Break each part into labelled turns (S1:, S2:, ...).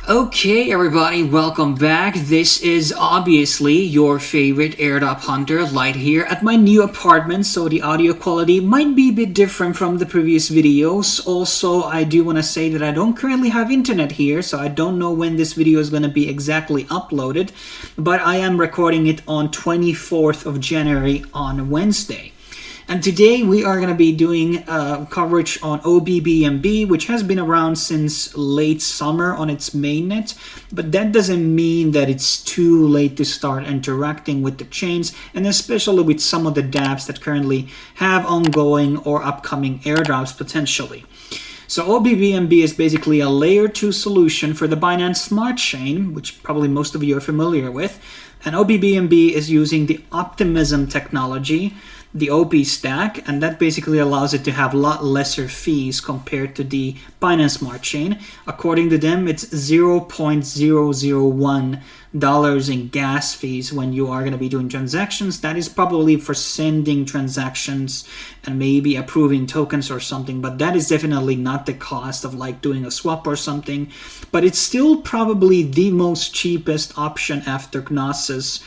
S1: Okay, everybody, welcome back. This is obviously your favorite airdrop hunter, Light here, at my new apartment, so the audio quality might be a bit different from the previous videos. Also, I do want to say that I don't currently have internet here, so I don't know when this video is going to be exactly uploaded, but I am recording it on 24th of January on Wednesday. And today we are going to be doing coverage on OpBNB, which has been around since late summer on its mainnet. But that doesn't mean that it's too late to start interacting with the chains, and especially with some of the dApps that currently have ongoing or upcoming airdrops potentially. So OpBNB is basically a layer 2 solution for the Binance Smart Chain, which probably most of you are familiar with. And OpBNB is using the optimism technology, the OP stack, and that basically allows it to have a lot lesser fees compared to the Binance Smart Chain. According to them, it's $0.001 in gas fees when you are going to be doing transactions. That is probably for sending transactions and maybe approving tokens or something, but that is definitely not the cost of like doing a swap or something. But it's still probably the most cheapest option after Gnosis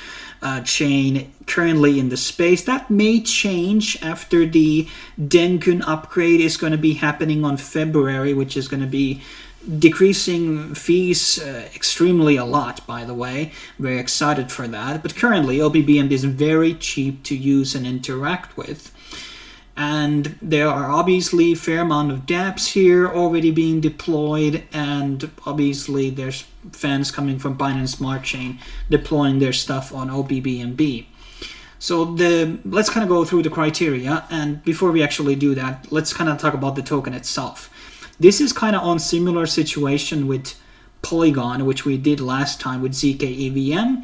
S1: chain currently in the space. That may change after the Denkun upgrade is going to be happening on February, which is going to be decreasing fees extremely a lot, by the way. Very excited for that. But currently OpBNB is very cheap to use and interact with. And there are obviously a fair amount of dApps here already being deployed, and obviously there's fans coming from Binance Smart Chain deploying their stuff on OpBNB. So let's kind of go through the criteria, and before we actually do that, let's kind of talk about the token itself. This is kind of on similar situation with Polygon, which we did last time with ZK-EVM.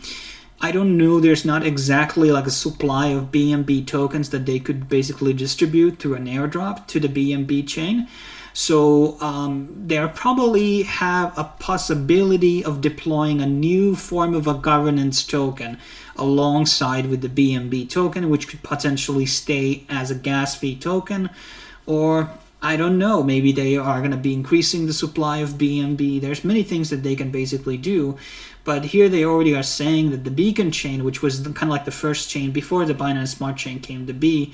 S1: I don't know, there's not exactly like a supply of BNB tokens that they could basically distribute through an airdrop to the BNB chain. So they probably have a possibility of deploying a new form of a governance token alongside with the BNB token, which could potentially stay as a gas fee token, or I don't know, maybe they are going to be increasing the supply of BNB. There's many things that they can basically do. But here they already are saying that the Beacon chain, which was kind of like the first chain before the Binance Smart Chain came to be,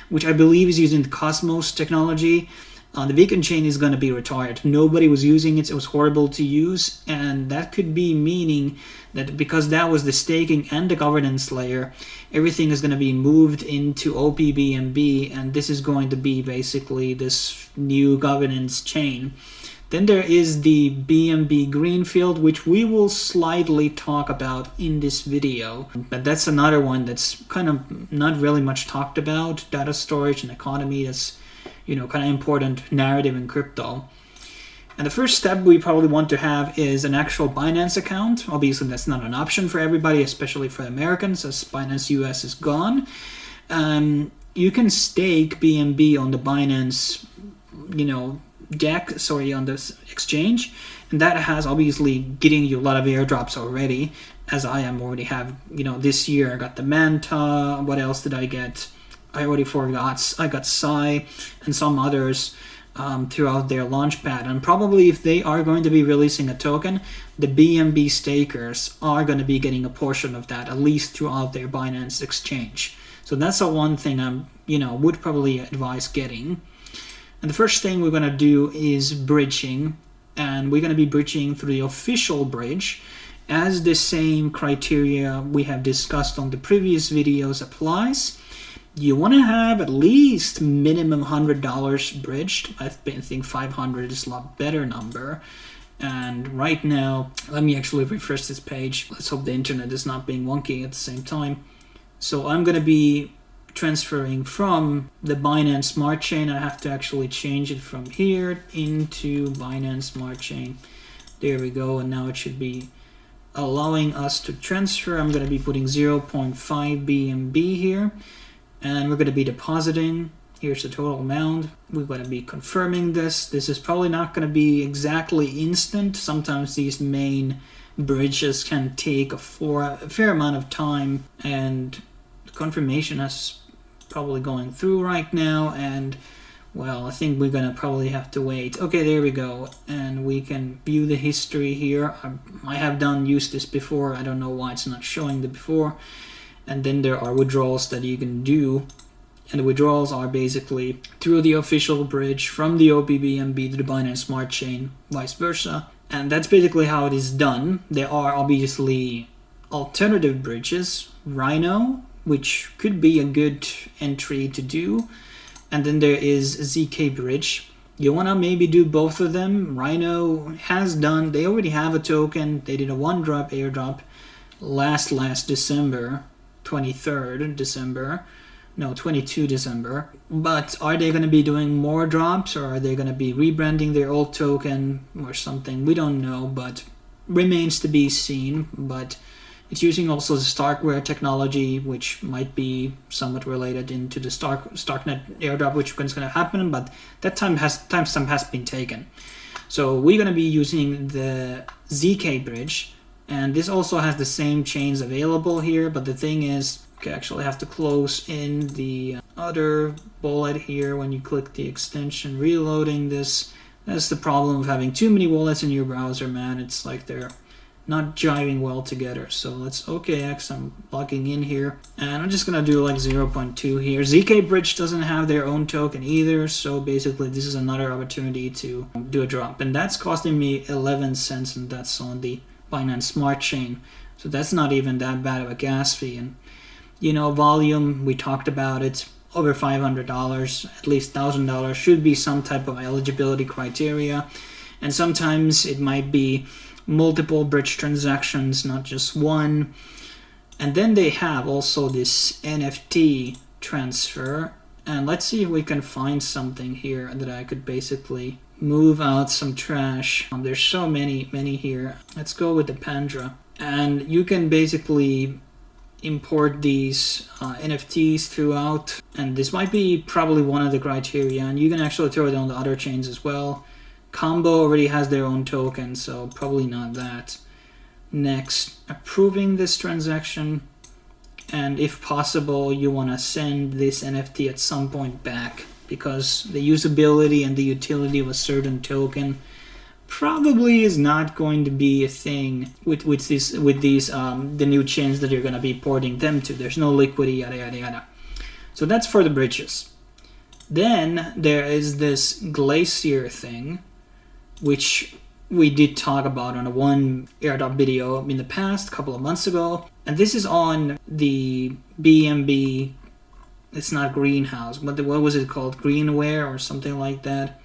S1: which I believe is using the Cosmos technology, the Beacon chain is going to be retired. Nobody was using it. It was horrible to use. And that could be meaning that because that was the staking and the governance layer, everything is going to be moved into OpBNB. And this is going to be basically this new governance chain. Then there is the BNB Greenfield, which we will slightly talk about in this video. But that's another one that's kind of not really much talked about. Data storage and economy, that's, kind of important narrative in crypto. And the first step we probably want to have is an actual Binance account. Obviously, that's not an option for everybody, especially for Americans, as Binance US is gone. You can stake BNB on the Binance, on this exchange, and that has obviously getting you a lot of airdrops already, as I am already have. This year I got the Manta. What else did I get? I already forgot. I got Psy and some others throughout their launchpad, and probably if they are going to be releasing a token, the BNB stakers are going to be getting a portion of that, at least throughout their Binance exchange. So that's the one thing I'm would probably advise getting. And the first thing we're going to do is bridging, and we're going to be bridging through the official bridge, as the same criteria we have discussed on the previous videos applies. You want to have at least minimum $100 bridged. I think 500 is a lot better number. And right now, let me actually refresh this page. Let's hope the internet is not being wonky at the same time. So I'm going to be transferring from the Binance Smart Chain. I have to actually change it from here into Binance Smart Chain. There we go, and now it should be allowing us to transfer. I'm going to be putting 0.5 BNB here, and we're going to be depositing. Here's the total amount. We're going to be confirming this. This is probably not going to be exactly instant. Sometimes these main bridges can take a fair amount of time, and confirmation is probably going through right now, and Well, I think we're gonna probably have to wait. Okay, there we go. And we can view the history here. I have used this before. I don't know why it's not showing the before. And then there are withdrawals that you can do. And the withdrawals are basically through the official bridge from the OpBNB to the Binance Smart Chain, vice versa. And that's basically how it is done. There are obviously alternative bridges. Rhino, which could be a good entry to do. And then there is ZK Bridge. You want to maybe do both of them. Rhino has done, they already have a token. They did a 1-drop airdrop last December, 23rd December. No, 22 December. But are they going to be doing more drops, or are they going to be rebranding their old token or something? We don't know, but remains to be seen. But it's using also the Starkware technology, which might be somewhat related into the Starknet airdrop, which is going to happen, but that timestamp has been taken. So we're going to be using the ZK bridge, and this also has the same chains available here, but the thing is, okay, actually I have to close in the other wallet here when you click the extension, reloading this. That's the problem of having too many wallets in your browser, man. It's like they're not jiving well together. So let's OKX, I'm logging in here, and I'm just gonna do like 0.2 here. ZK Bridge doesn't have their own token either, so basically this is another opportunity to do a drop, and that's costing me 11 cents, and that's on the Binance Smart Chain. So that's not even that bad of a gas fee. And you know, volume, we talked about it, over $500, at least $1,000 should be some type of eligibility criteria, and sometimes it might be multiple bridge transactions, not just one. And then they have also this NFT transfer, and let's see if we can find something here that I could basically move out some trash. There's so many here. Let's go with the Pandra, and you can basically import these NFTs throughout, and this might be probably one of the criteria, and you can actually throw it on the other chains as well. Combo already has their own token, so probably not that. Next, approving this transaction, and if possible you want to send this NFT at some point back, because the usability and the utility of a certain token probably is not going to be a thing with these the new chains that you're going to be porting them to. There's no liquidity, yada yada yada. So that's for the bridges. Then there is this Glacier thing, which we did talk about on a one airdrop video in the past, a couple of months ago. And this is on the BNB, it's not Greenhouse, but what was it called? Greenware or something like that.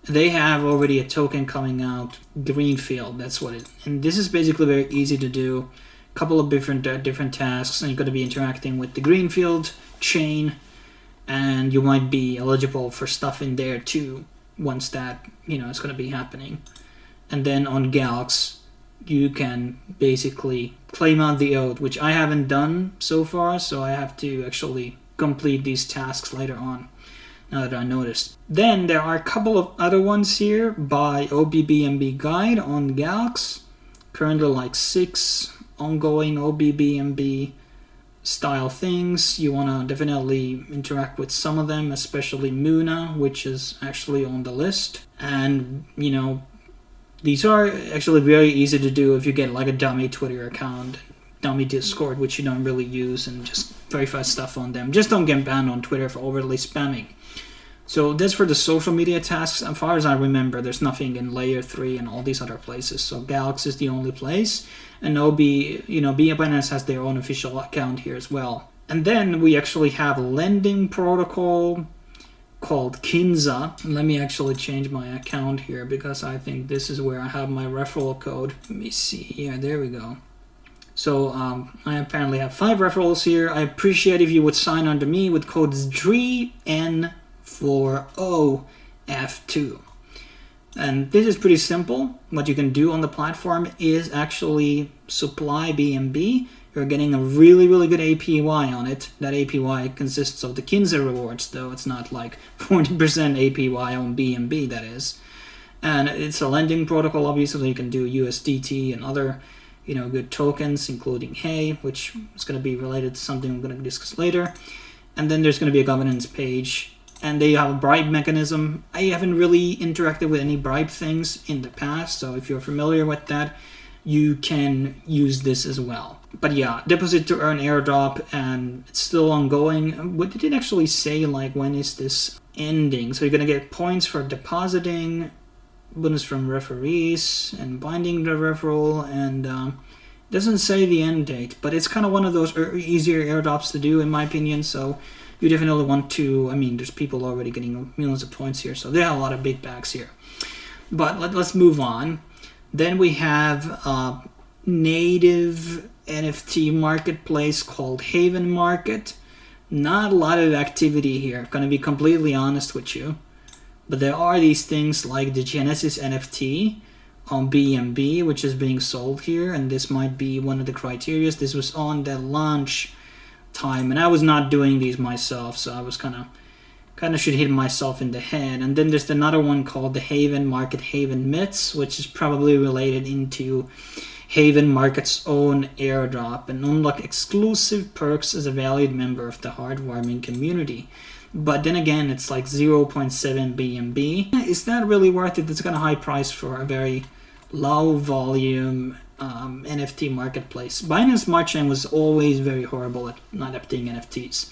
S1: They have already a token coming out, Greenfield, that's what it is. And this is basically very easy to do. A couple of different tasks, and you're going to be interacting with the Greenfield chain, and you might be eligible for stuff in there too, once that, you know, it's going to be happening. And then on Galax, you can basically claim out the oath, which I haven't done so far, so I have to actually complete these tasks later on, now that I noticed. Then there are a couple of other ones here by OpBNB Guide on Galax. Currently like 6 ongoing OpBNB style things. You want to definitely interact with some of them, especially Muna, which is actually on the list. And, you know, these are actually very easy to do if you get like a dummy Twitter account, dummy Discord, which you don't really use, and just verify stuff on them. Just don't get banned on Twitter for overly spamming. So that's for the social media tasks. As far as I remember, there's nothing in Layer 3 and all these other places. So Galax is the only place. And Binance has their own official account here as well. And then we actually have a lending protocol called Kinza. Let me actually change my account here, because I think this is where I have my referral code. Let me see. Yeah, there we go. So I apparently have 5 referrals here. I appreciate if you would sign under me with codes DREN40F2. And this is pretty simple. What you can do on the platform is actually supply BNB. You're getting a really, really good APY on it. That APY consists of the Kinza rewards, though. It's not like 40% APY on BNB, that is. And it's a lending protocol, obviously. You can do USDT and other, good tokens, including Hey, which is going to be related to something I'm going to discuss later. And then there's going to be a governance page. and they have a bribe mechanism. I haven't really interacted with any bribe things in the past, so if you're familiar with that, you can use this as well. But yeah, deposit to earn airdrop, and it's still ongoing. What did it actually say, like when is this ending? So you're gonna get points for depositing, bonus from referees, and binding the referral, and doesn't say the end date, but it's kind of one of those easier airdrops to do in my opinion, so you definitely want to, I mean, there's people already getting millions of points here, so there are a lot of big bags here. But let's move on. Then we have a native NFT marketplace called Haven Market. Not a lot of activity here, gonna be completely honest with you. But there are these things like the Genesis NFT on BNB, which is being sold here, and this might be one of the criteria. This was on the launch time, and I was not doing these myself, so I was kind of should hit myself in the head. And then there's another one called the Haven Market Haven Myths, which is probably related into Haven Market's own airdrop, and unlock exclusive perks as a valued member of the heartwarming community. But then again, it's like 0.7 BNB. Is that really worth it? It's kind of high price for a very low volume NFT marketplace. Binance Smart Chain was always very horrible at not updating NFTs.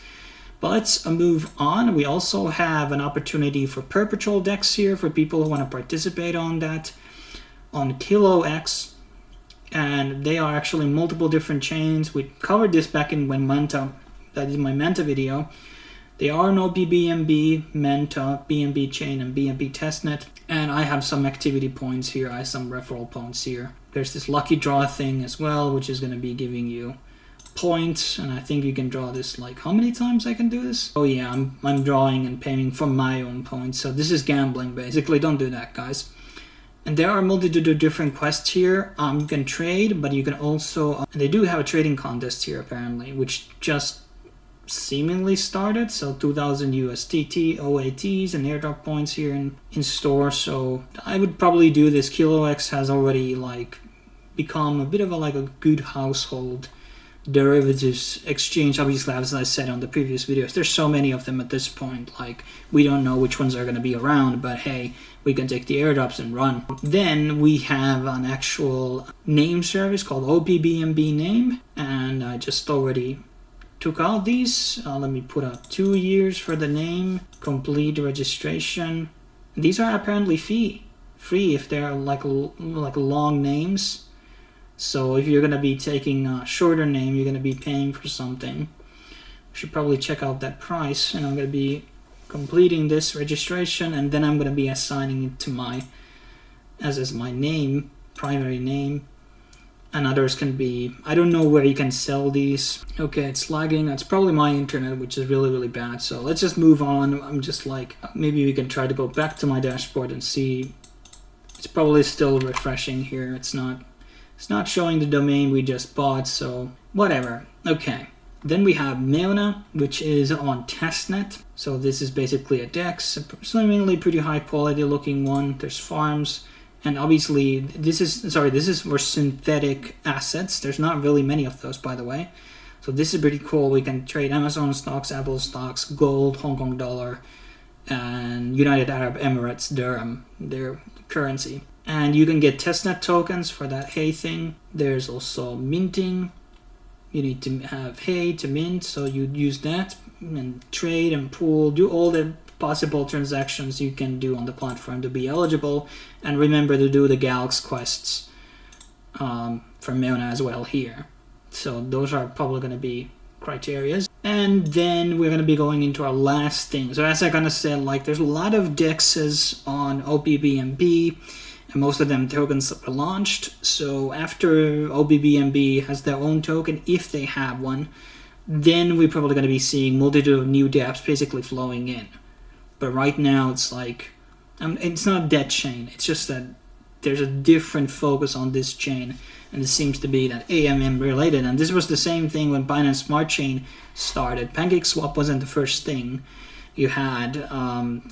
S1: But let's move on. We also have an opportunity for Perpetual Decks here for people who want to participate on that, on KiloX. And they are actually multiple different chains. We covered this back in when Manta, that is my Manta video. They are no OpBNB, Manta, BNB Chain, and BNB Testnet. And I have some activity points here. I have some referral points here. There's this lucky draw thing as well, which is going to be giving you points. And I think you can draw this, like, how many times I can do this? Oh yeah, I'm drawing and paying for my own points. So this is gambling, basically. Don't do that, guys. And there are a multitude of different quests here. You can trade, but you can also... they do have a trading contest here, apparently, which just seemingly started. So 2,000 USDT, OATs, and airdrop points here in store. So I would probably do this. KiloX has already, like, become a bit of a good household derivatives exchange. Obviously, as I said on the previous videos, there's so many of them at this point, like we don't know which ones are going to be around, but hey, we can take the airdrops and run. Then we have an actual name service called OpBNB Name, and I just already took out these. Let me put out 2 years for the name, complete registration. These are apparently free if they're like long names. So if you're going to be taking a shorter name, you're going to be paying for something. Should probably check out that price. And I'm going to be completing this registration, and then I'm going to be assigning it to my name, primary name. And others can be, I don't know where you can sell these. Okay, it's lagging. That's probably my internet, which is really, really bad. So let's just move on. I'm just like, maybe we can try to go back to my dashboard and see. It's probably still refreshing here. It's not showing the domain we just bought, so whatever. Okay, then we have Meona, which is on testnet. So this is basically a DEX, a seemingly pretty high quality looking one. There's farms, and obviously this is for synthetic assets. There's not really many of those, by the way. So this is pretty cool. We can trade Amazon stocks, Apple stocks, gold, Hong Kong dollar, and United Arab Emirates dirham, their currency. And you can get testnet tokens for that Hay thing. There's also minting. You need to have Hay to mint, so you use that and trade and pool, do all the possible transactions you can do on the platform to be eligible. And remember to do the Galax quests for Meona as well here. So those are probably going to be criteria. And then we're going to be going into our last thing. So as I kind of said, like, there's a lot of DEXs on OpBNB. And most of them tokens were launched. So after OpBNB has their own token, if they have one, then we're probably going to be seeing multitude of new dApps basically flowing in. But right now it's like, it's not dead chain. It's just that there's a different focus on this chain. And it seems to be that AMM related. And this was the same thing when Binance Smart Chain started. PancakeSwap wasn't the first thing. You had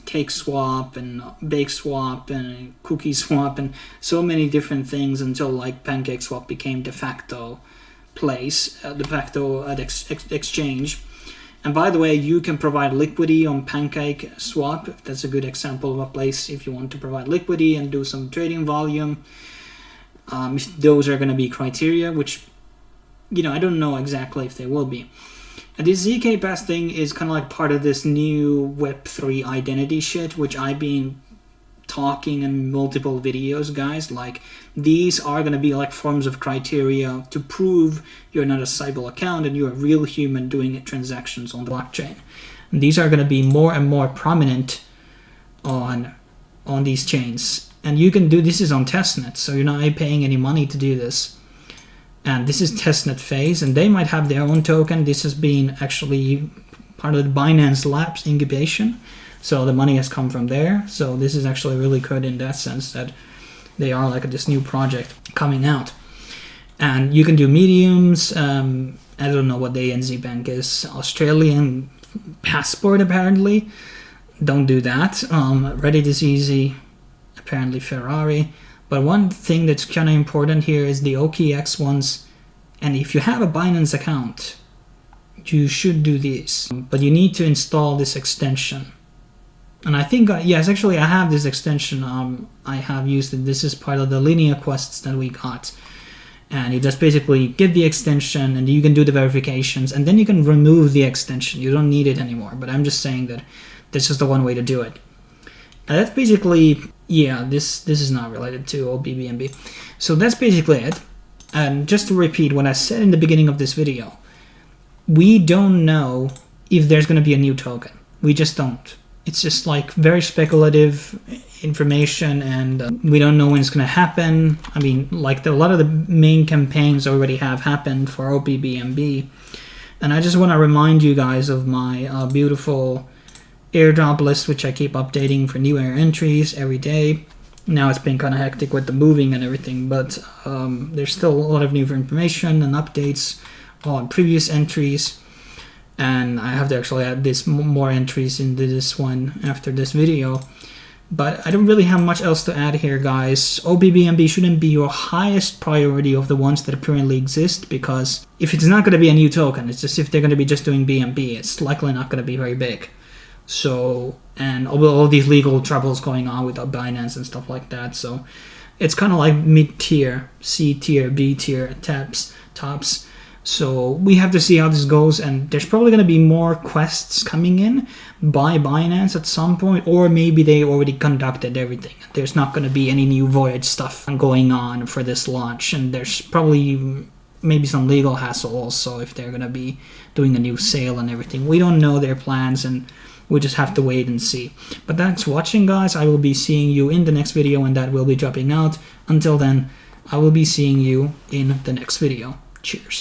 S1: Cake Swap and Bake Swap and Cookie Swap and so many different things until like PancakeSwap became de facto place, de facto exchange. And by the way, you can provide liquidity on Pancake Swap. That's a good example of a place if you want to provide liquidity and do some trading volume. If those are going to be criteria, which, I don't know exactly if they will be. And this ZK Pass thing is kind of like part of this new Web3 identity shit, which I've been talking in multiple videos, guys. Like, these are going to be like forms of criteria to prove you're not a Cybele account and you're a real human doing transactions on the blockchain. And these are going to be more and more prominent on these chains. And you can do this is on testnet, so you're not paying any money to do this. And this is testnet phase, and they might have their own token. This has been actually part of the Binance Labs incubation, so the money has come from there. So this is actually really good in that sense that they are like this new project coming out. And you can do mediums. I don't know what the ANZ Bank is. Australian passport, apparently. Don't do that. Reddit is easy. Apparently Ferrari. But one thing that's kind of important here is the OKX ones. And if you have a Binance account, you should do these. But you need to install this extension. And I think, yes, actually I have this extension. I have used it. This is part of the Linea quests that we got. And you just basically get the extension and you can do the verifications. And then you can remove the extension. You don't need it anymore. But I'm just saying that this is the one way to do it. And that's basically... yeah, this is not related to OpBNB. So that's basically it. And just to repeat what I said in the beginning of this video, we don't know if there's going to be a new token. We just don't. It's just like very speculative information, and we don't know when it's going to happen. I mean, like a lot of the main campaigns already have happened for OpBNB. And I just want to remind you guys of my beautiful airdrop list, which I keep updating for new air entries every day. Now it's been kind of hectic with the moving and everything, but there's still a lot of new information and updates on previous entries. And I have to actually add this more entries into this one after this video. But I don't really have much else to add here, guys. OpBNB shouldn't be your highest priority of the ones that currently exist, because if it's not going to be a new token, it's just if they're going to be just doing BNB, it's likely not going to be very big. So, and all these legal troubles going on with Binance and stuff like that. So it's kind of like mid-tier, C-tier, B-tier tops. So we have to see how this goes, and there's probably going to be more quests coming in by Binance at some point, or maybe they already conducted everything. There's not going to be any new voyage stuff going on for this launch, and there's probably maybe some legal hassle also if they're going to be doing a new sale and everything. We don't know their plans, and we just have to wait and see. But thanks for watching, guys. I will be seeing you in the next video, and that will be dropping out. Until then, I will be seeing you in the next video. Cheers.